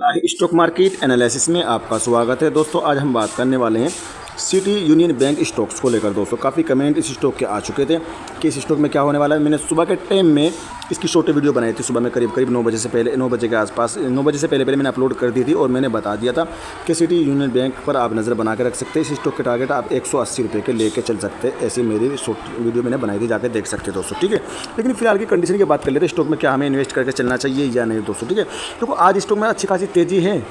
Stock market analysis में आपका स्वागत है दोस्तों। आज हम बात करने वाले हैं सिटी यूनियन बैंक स्टॉक्स को लेकर। दोस्तों काफ़ी कमेंट इस स्टॉक के आ चुके थे कि इस स्टॉक में क्या होने वाला है। मैंने सुबह के टाइम में इसकी छोटी वीडियो बनाई थी, सुबह में करीब 9 बजे से पहले, 9 बजे के आसपास, 9 बजे से पहले मैंने अपलोड कर दी थी और मैंने बता दिया था कि सिटी यूनियन बैंक पर आप नज़र बना के रख सकते हैं। इस स्टॉक के टारगेट आप 180 रुपये के लेके चल सकते हैं। ऐसी मेरी शॉर्ट वीडियो मैंने बनाई थी, जाकर देख सकते हैं दोस्तों, ठीक है। लेकिन फिलहाल की कंडीशन की बात कर लेते हैं, स्टॉक में क्या हमें इन्वेस्ट करके चलना चाहिए या नहीं दोस्तों, ठीक है। देखो आज स्टॉक में अच्छी खासी तेज़ी है।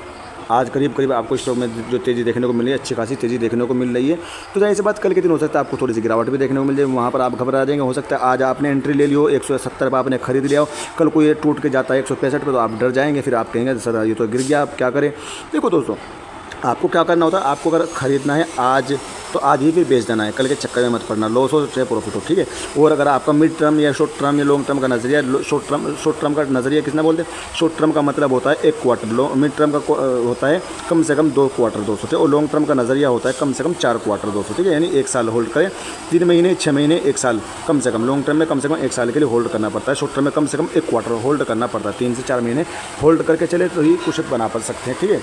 आज करीब आपको स्टॉक में जो तेज़ी देखने को मिली है, अच्छी खासी तेज़ी देखने को मिल रही है। तो जाहिर सी बात कल के दिन हो सकता है आपको थोड़ी सी गिरावट भी देखने को मिल जाए, वहाँ पर आप घबरा जाएंगे। हो सकता है आज आपने एंट्री ले ली हो 170 पर आपने खरीद लिया हो, कल को ये टूट के जाता है 165 पर, तो आप डर जाएंगे। फिर आप कहेंगे सर ये तो गिर गया, आप क्या करें। देखो दोस्तों, आपको क्या करना होता है, आपको अगर ख़रीदना है आज तो आज ही फिर बेच देना है, कल के चक्कर में मत पड़ना, लॉस हो चाहे प्रॉफिट हो, ठीक है। और अगर आपका मिड टर्म या शॉर्ट टर्म या लॉन्ग टर्म का नज़रिया, शॉर्ट टर्म का नज़रिया किसना बोलते हैं, शॉर्ट टर्म का मतलब होता है 1 क्वार्टर, मिड टर्म का होता है कम से कम 2 क्वार्टर दोस्तों, और लॉन्ग टर्म का नज़रिया होता है कम से कम 4 क्वार्टर दोस्तों, ठीक है। यानी 1 साल होल्ड करें, 3 महीने, 6 महीने, 1 साल कम से कम। लॉन्ग टर्म में कम से कम 1 साल के लिए होल्ड करना पड़ता है, शॉर्ट टर्म में कम से कम 1 क्वार्टर होल्ड करना पड़ता है। 3 से 4 महीने होल्ड करके चले तो ही कुछ बना पा सकते हैं, ठीक है।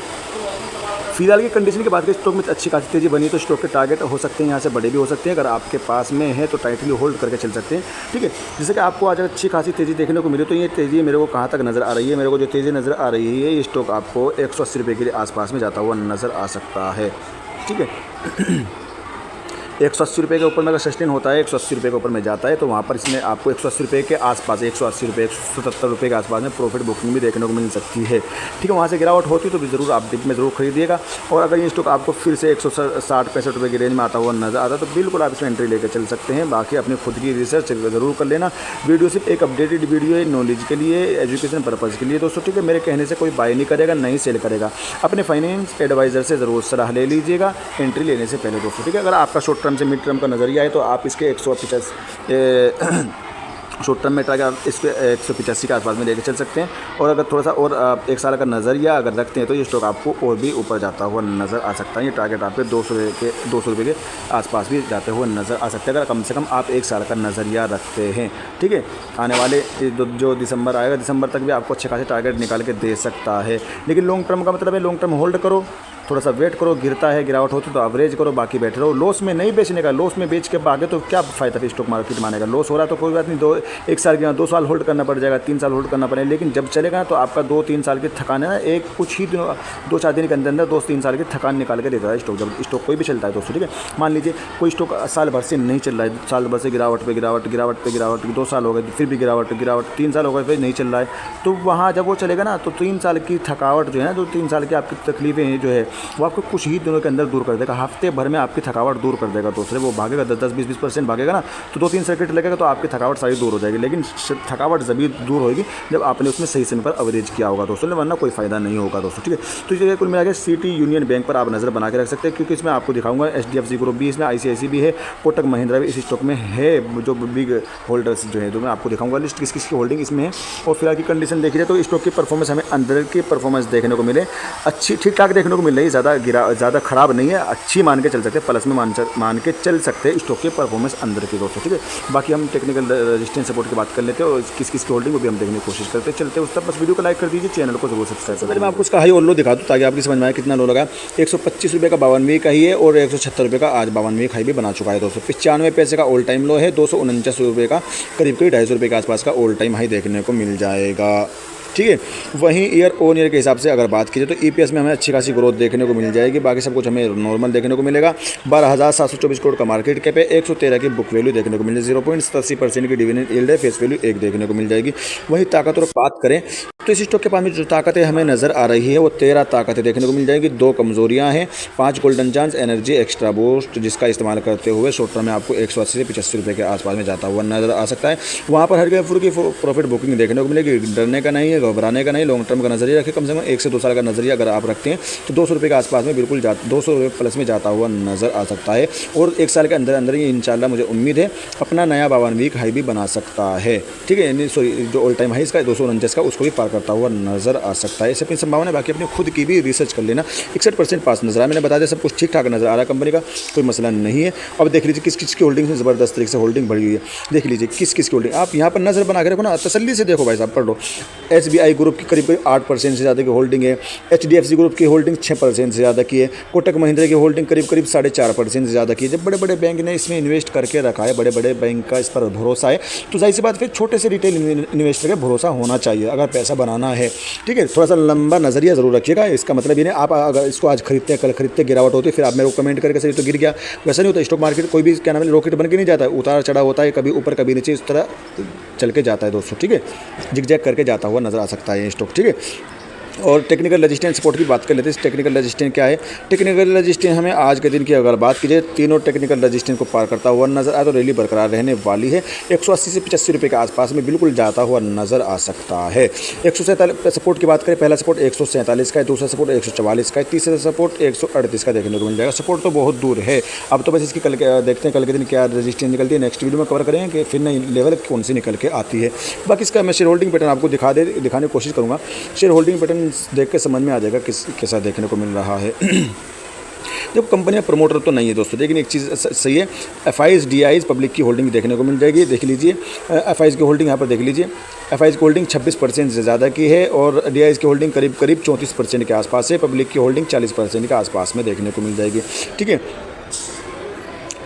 फिलहाल की कंडीशन की बात करें, स्टॉक में अच्छी खासी तेज़ी बनी तो स्टॉक के टारगेट हो सकते हैं यहाँ से बड़े भी हो सकते हैं। अगर आपके पास में है तो टाइटली होल्ड करके चल सकते हैं, ठीक है। जैसे कि आपको आज अच्छी खासी तेज़ी देखने को मिली, तो ये तेज़ी मेरे को कहाँ तक नज़र आ रही है, मेरे को जो तेज़ी नज़र आ रही है, ये स्टॉक आपको 180 रुपये के आसपास में जाता हुआ नज़र आ सकता है, ठीक है। 180 रुपये के ऊपर में अगर सस्टेन होता है, 180 रुपये के ऊपर में जाता है, तो वहाँ पर इसमें आपको 180 रुपये के आसपास, 180 रुपये, 170 रुपये के आसपास में प्रॉफिट बुकिंग भी देखने को मिल सकती है, ठीक है। वहाँ से गिरावट होती तो भी ज़रूर आप डिप में ज़रूर खरीदिएगा। और अगर ये स्टॉक आपको फिर से 160-65 रुपये की रेंज में आता हुआ नज़र आता है तो बिल्कुल आप इसमें एंट्री लेकर चल सकते हैं। बाकी अपनी खुद की रिसर्च ज़रूर कर लेना। वीडियो सिर्फ एक अपडेटेड वीडियो है, नॉलेज के लिए, एजुकेशन पर्पज़ के लिए दोस्तों, ठीक है। मेरे कहने से कोई बाय नहीं करेगा, नहीं सेल करेगा। अपने फाइनेंस एडवाइज़र से ज़रूर सलाह ले लीजिएगा एंट्री लेने से पहले दोस्तों, ठीक है। अगर आपका शॉर्ट टर्म से मिड टर्म का नज़रिया है तो आप इसके 150 शॉर्ट टर्म में ट्राई कर इसके 185 के आसपास में लेकर चल सकते हैं। और अगर थोड़ा सा और 1 साल का नज़रिया अगर रखते हैं तो ये स्टॉक आपको और भी ऊपर जाता हुआ नज़र आ सकता है। ये टारगेट आपके 200 रुपये के आसपास भी जाते हुए नज़र आ सकते हैं, अगर कम से कम आप 1 साल का नज़रिया रखते हैं, ठीक है। आने वाले जो दिसंबर आएगा, दिसंबर तक भी आपको अच्छे खासे टारगेट निकाल के दे सकता है। लेकिन लॉन्ग टर्म का मतलब है लॉन्ग टर्म होल्ड करो, थोड़ा सा वेट करो, गिरता है, गिरावट होती तो एवरेज करो, बाकी बैठे रहो। लॉस में नहीं बेचने का, लॉस में बेच के भागे तो क्या फ़ायदा फिर स्टॉक मार्केट मानेगा। लॉस हो रहा है तो कोई बात नहीं, 1 साल की 2 साल होल्ड करना पड़ जाएगा, 3 साल होल्ड करना पड़ेगा। लेकिन जब चलेगा तो आपका 2-3 साल की थकान है ना, एक कुछ ही दिनों 2-4 दिन के अंदर 2-3 साल की थकान निकाल के देता है स्टॉक, जब स्टॉक कोई भी चलता है दोस्तों, ठीक है। मान लीजिए कोई स्टॉक साल भर से नहीं चल रहा है, साल भर से गिरावट पे गिरावट, 2 साल हो गए फिर भी गिरावट, 3 साल हो गए फिर नहीं चल रहा है, तो वहाँ जब वो चलेगा ना तो 3 साल की थकावट जो है ना, जो 3 साल की आपकी तकलीफें जो है वो आपको कुछ ही दिनों के अंदर दूर कर देगा। हफ्ते भर में आपकी थकावट दूर कर देगा दोस्तों। वो भागेगा 10-20% भागेगा ना, तो 2-3 सर्किट लगेगा तो आपकी थकावट सारी दूर हो जाएगी। लेकिन थकावट जभी दूर होगी जब आपने उसमें सही समय पर अवरेज किया होगा दोस्तों, वरना कोई फायदा नहीं होगा दोस्तों, ठीक है। तो ये कुल मिला के सिटी यूनियन बैंक पर आप नज़र बना के रख सकते हैं, क्योंकि इसमें आपको दिखाऊंगा HDFC ग्रुप भी, इसमें ICICI भी है, कोटक महिंद्रा भी इस स्टॉक में है, जो बिग होल्डर्स जो है, तो मैं आपको दिखाऊंगा लिस्ट किस किस की होल्डिंग इसमें है। और फिलहाल की कंडीशन देखी जाए तो स्टॉक की परफॉर्मेंस हमें अंदर की परफॉर्मेंस देखने को मिले, अच्छी ठीक ठाक देखने को मिल रही है, ज़्यादा खराब नहीं है, अच्छी मान के चल सकते हैं, प्लस में मान के चल सकते हैं स्टॉक के परफॉर्मेंस अंदर की दोस्तों, ठीक है। बाकी हम टेक्निकल रेजिस्टेंस सपोर्ट की बात कर लेते हैं और किस किस की होल्डिंग वो भी हम देखने की कोशिश करते हैं। चलते हैं उस तक बस वीडियो को लाइक कर दीजिए, चैनल को जरूर सब्सक्राइब करें। मैं आपको उसका हाई और लो दिखा दूँ ताकि आपकी समझ में आए कितना लो लगा। 125 रुपये का 52 वीक हाई है और 176 रुपये का आज 52 वीक हाई भी बना चुका है दोस्तों। 95 पैसे का ऑल टाइम लो है, 249 रुपये का करीब 250 रुपये के आसपास का ऑल टाइम हाई देखने को मिल जाएगा, ठीक है। वहीं ईयर ऑन ईयर के हिसाब से अगर बात कीजिए तो EPS में हमें अच्छी खासी ग्रोथ देखने को मिल जाएगी। बाकी सब कुछ हमें नॉर्मल देखने को मिलेगा। 12,724 करोड़ का मार्केट कैप है, 113 की बुक वैल्यू देखने को मिल जाएगी, 0.87% की डिविडेंड यील्ड है, फेस वैल्यू 1 देखने को मिल जाएगी। वहीं ताकत और बात करें तो इस स्टॉक के पास में जो ताकतें हमें नज़र आ रही है वो 13 ताकतें देखने को मिल जाएगी। 2 कमजोरियां हैं, 5 golden chance, energy extra boost, जिसका इस्तेमाल करते हुए शॉर्ट टर्म में आपको 180 से 85 रुपये के आसपास में जाता हुआ नजर आ सकता है। वहाँ पर हर फुल की प्रॉफिट बुकिंग देखने को मिलेगी। डरने का नहीं है, घबराने का नहीं, लॉन्ग टर्म का नजरिया रखें, कम से कम 1 से 2 साल का नजरिया अगर आप रखते हैं तो 200 रुपये के आसपास में बिल्कुल 200 रुपये प्लस में जाता हुआ नजर आ सकता है। और 1 साल के अंदर अंदर ये इंशाल्लाह मुझे उम्मीद है अपना नया 52 वीक हाई भी बना सकता है, ठीक है। सॉरी, जो ऑल टाइम हाई इसका 249 का उसको भी पार करता हुआ नजर आ सकता है। इसे अपनी संभावना, बाकी अपनी खुद की भी रिसर्च कर लेना। 61% पास नजर आया, मैंने बता दिया सब कुछ ठीक ठाक नजर आ रहा है, कंपनी का कोई मसला नहीं है। अब देख लीजिए किस किस की होल्डिंग में ज़बरदस्त तरीके से होल्डिंग बढ़ी हुई है। देख लीजिए किस किस की होल्डिंग, आप यहाँ पर नजर बना के रखो ना, तसल्ली से देखो भाई साहब, पढ़ लो। SBI ग्रुप की करीब 8% से ज़्यादा की होल्डिंग है। HDFC ग्रुप की होल्डिंग 6% से ज़्यादा की है। कोटक महिंद्रा की होल्डिंग करीब 4.5% से ज़्यादा की है। जब बड़े बड़े बैंक ने इसमें इन्वेस्ट करके रखा है, बड़े बड़े बैंक का इस पर भरोसा है, तो जाहिर सी बात फिर छोटे से रिटेल इन्वेस्टर का भरोसा होना चाहिए अगर पैसा बनाना है। ठीक है, थोड़ा सा लंबा नज़रिया ज़रूर रखिएगा। इसका मतलब ये नहीं आप अगर इसको आज खरीदते हैं, कल खरीदते गिरावट होती है, फिर आप मेरे को कमेंट करके सही तो गिर गया, वैसा नहीं होता। स्टॉक मार्केट कोई भी क्या नाम है रॉकेट बन के नहीं जाता है, उतार चढ़ाव होता है, कभी ऊपर कभी नीचे, इस तरह चल के जाता है दोस्तों। ठीक है, जिग-जैग करके जाता हुआ नज़र आ सकता है ये स्टॉक। ठीक है, और टेक्निकल रेजिस्टेंस सपोर्ट की बात कर लेते हैं। टेक्निकल रेजिस्टेंस क्या है? टेक्निकल रेजिस्टेंस हमें आज के दिन की अगर बात कीजिए, तीनों टेक्निकल रेजिस्टेंस को पार करता हुआ नजर आए तो रैली बरकरार रहने वाली है। 180 से 85 रुपये के आसपास में बिल्कुल जाता हुआ नजर आ सकता है। 147 सपोर्ट की बात करें, पहला सपोर्ट 147 का है, दूसरा सपोर्ट 144 का है, तीसरा सपोर्ट 138 का देखने को मिल जाएगा। सपोर्ट तो बहुत दूर है। अब तो बस इसकी कल देखते हैं कल के दिन क्या रेजिस्टेंस निकलती है, नेक्स्ट वीडियो में कवर करेंगे कि फिर नई लेवल कौन सी निकल के आती है। बाकी इसका मैं शेयर होल्डिंग पैटर्न आपको दिखाने की कोशिश करूँगा। शेयर होल्डिंग पैटर्न देख के समझ में आ जाएगा कैसा देखने को मिल रहा है। जब कंपनियां प्रमोटर तो नहीं है दोस्तों, लेकिन एक चीज़ सही है, FIs DIs पब्लिक की होल्डिंग देखने को मिल जाएगी। देख लीजिए FIs की होल्डिंग यहाँ पर देख लीजिए। FIs की होल्डिंग 26% से ज़्यादा की है और DIs की होल्डिंग करीब 34% के आसपास है। पब्लिक की होल्डिंग 40% के आसपास में देखने को मिल जाएगी। ठीक है,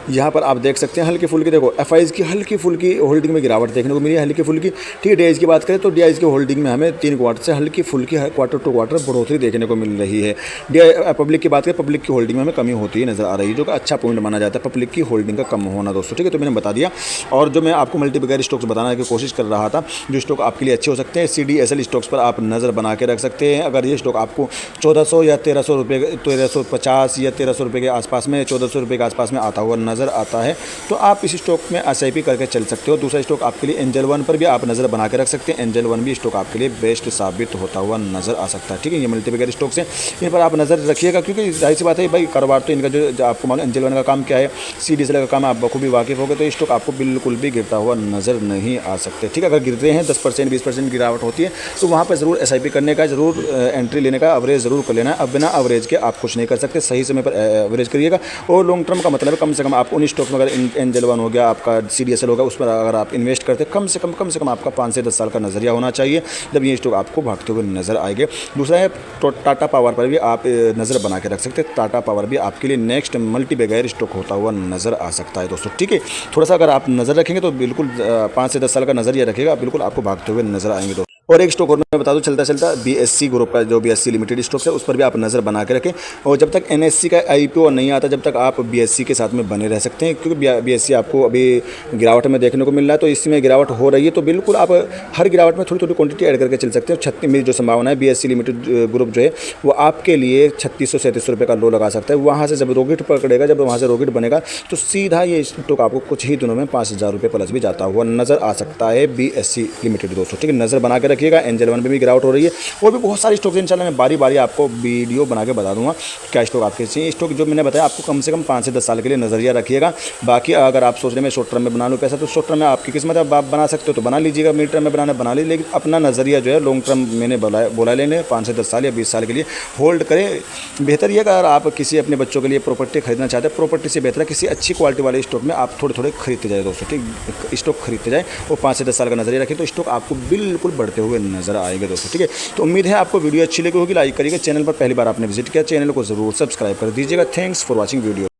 यहाँ पर आप देख सकते हैं हल्की फुल्की, देखो FIs की हल्की फुल्की होल्डिंग में गिरावट देखने को मिली है, हल्की फुल्की। ठीक है, DIs की बात करें तो DIs की होल्डिंग में हमें 3 क्वार्टर से हल्की फुल्की क्वार्टर टू क्वार्टर बढ़ोतरी देखने को मिल रही है। पब्लिक की बात करें, पब्लिक की होल्डिंग में हमें कमी होती है नज़र आ रही है, जो कि अच्छा पॉइंट माना जाता है पब्लिक की होल्डिंग का कम होना दोस्तों। ठीक है, तो मैंने बता दिया। और जो मैं आपको मल्टीबैगर स्टॉक्स बताने की कोशिश कर रहा था, जो स्टॉक आपके लिए अच्छे हो सकते हैं, CDSL स्टॉक्स पर आप नज़र बना के रख सकते हैं। अगर ये स्टॉक आपको 1400 या 1300 रुपये, 1350 या 1300 रुपये के आसपास में, 1400 रुपये के आसपास में आता हुआ नज़र आता है, तो आप इस स्टॉक में SIP करके चल सकते हो। दूसरा स्टॉक आपके लिए एंजल वन पर भी आप नज़र बना के रख सकते हैं। एंजल वन भी स्टॉक आपके लिए बेस्ट साबित होता हुआ नज़र आ सकता है। ठीक है, ये मल्टीबैगर स्टॉक्स हैं, इन पर आप नज़र रखिएगा, क्योंकि जाहिर सी बात है भाई, कारोबार तो इनका जो आपको मालूम एंजल वन का काम क्या है, CDSL का काम आप बखूबी वाकिफ़ हो गए, तो स्टॉक आपको बिल्कुल भी गिरता हुआ नज़र नहीं आ सकते। ठीक है, अगर गिरते हैं 10% 20% गिरावट होती है, तो वहाँ पर ज़रूर SIP करने का, ज़रूर एंट्री लेने का, एवरेज ज़रूर कर लेना है। अब बिना एवरेज के आप कुछ नहीं कर सकते, सही समय पर एवरेज करिएगा। और लॉन्ग टर्म का मतलब है कम से कम आप उन स्टॉक में, अगर एंजल वन हो गया, आपका CDSL होगा, उस पर अगर आप इन्वेस्ट करते कम से कम आपका 5 से 10 साल का नज़रिया होना चाहिए, जब ये स्टॉक आपको भागते हुए नज़र आएंगे। दूसरा है टाटा पावर पर भी आप नज़र बना के रख सकते हैं। टाटा पावर भी आपके लिए नेक्स्ट मल्टीबैगर स्टॉक होता हुआ नज़र आ सकता है दोस्तों। ठीक है, थोड़ा सा अगर आप नज़र रखेंगे तो बिल्कुल 5 से 10 साल का नज़रिया रखेगा, बिल्कुल आपको भागते हुए नज़र आएंगे दोस्तों। और एक स्टॉक और मैं बता दूं चलता BSC ग्रुप का, जो BSC लिमिटेड स्टॉक्स है, उस पर भी आप नज़र बना के रखें। और जब तक NSE का IPO नहीं आता, जब तक आप BSC के साथ में बने रह सकते हैं, क्योंकि BSC आपको अभी गिरावट में देखने को मिल रहा है, तो इसमें गिरावट हो रही है, तो बिल्कुल आप हर गिरावट में थोड़ी थोड़ी क्वांटिटी ऐड करके चल सकते हैं। 36 मेरी जो संभावना है, BSC लिमिटेड ग्रुप जो है वो आपके लिए 3637 रुपये का लो लगा सकता है। वहाँ से जब रॉकेट पकड़ेगा, जब वहाँ से रॉकेट बनेगा, तो सीधा ये स्टॉक आपको कुछ ही दिनों में 5000 रुपये प्लस भी जाता हुआ नज़र आ सकता है BSC लिमिटेड दोस्तों। ठीक है, नज़र बना के रखिएगा। एंजल वन में भी गिरावट हो रही है, और भी बहुत सारे स्टॉक इंशाल्लाह मैं बारी बारी आपको वीडियो बना के बता दूंगा क्या स्टॉक आपके चाहिए। स्टॉक जो मैंने बताया आपको कम से कम 5 से 10 साल के लिए नज़रिया रखिएगा। बाकी अगर आप सोच रहे हैं मैं शॉर्ट टर्म में बना लूँ पैसा, तो शॉर्ट टर्म में आपकी किस्मत है, आप बना सकते हो तो बना लीजिएगा, मिड टर्म में बना लीजिए, लेकिन अपना नज़रिया जो है लॉन्ग टर्म मैंने बोला लेने 5 से 10 साल या 20 साल के लिए होल्ड करें। बेहतर ये अगर आप किसी अपने बच्चों के लिए प्रॉपर्टी खरीदना चाहते हैं, प्रॉपर्टी से बेहतर है किसी अच्छी क्वालिटी वाले स्टॉक में आप थोड़े थोड़े खरीदते जाए दोस्तों। ठीक, स्टॉक खरीदते जाए और 5 से 10 साल का नज़रिया रखें, तो स्टॉक आपको बिल्कुल बढ़ते हुए नजर आएगा दोस्तों। ठीक है, तो उम्मीद है आपको वीडियो अच्छी लगी होगी। लाइक करिएगा, चैनल पर पहली बार आपने विजिट किया, चैनल को ज़रूर सब्सक्राइब कर दीजिएगा। Thanks for watching video.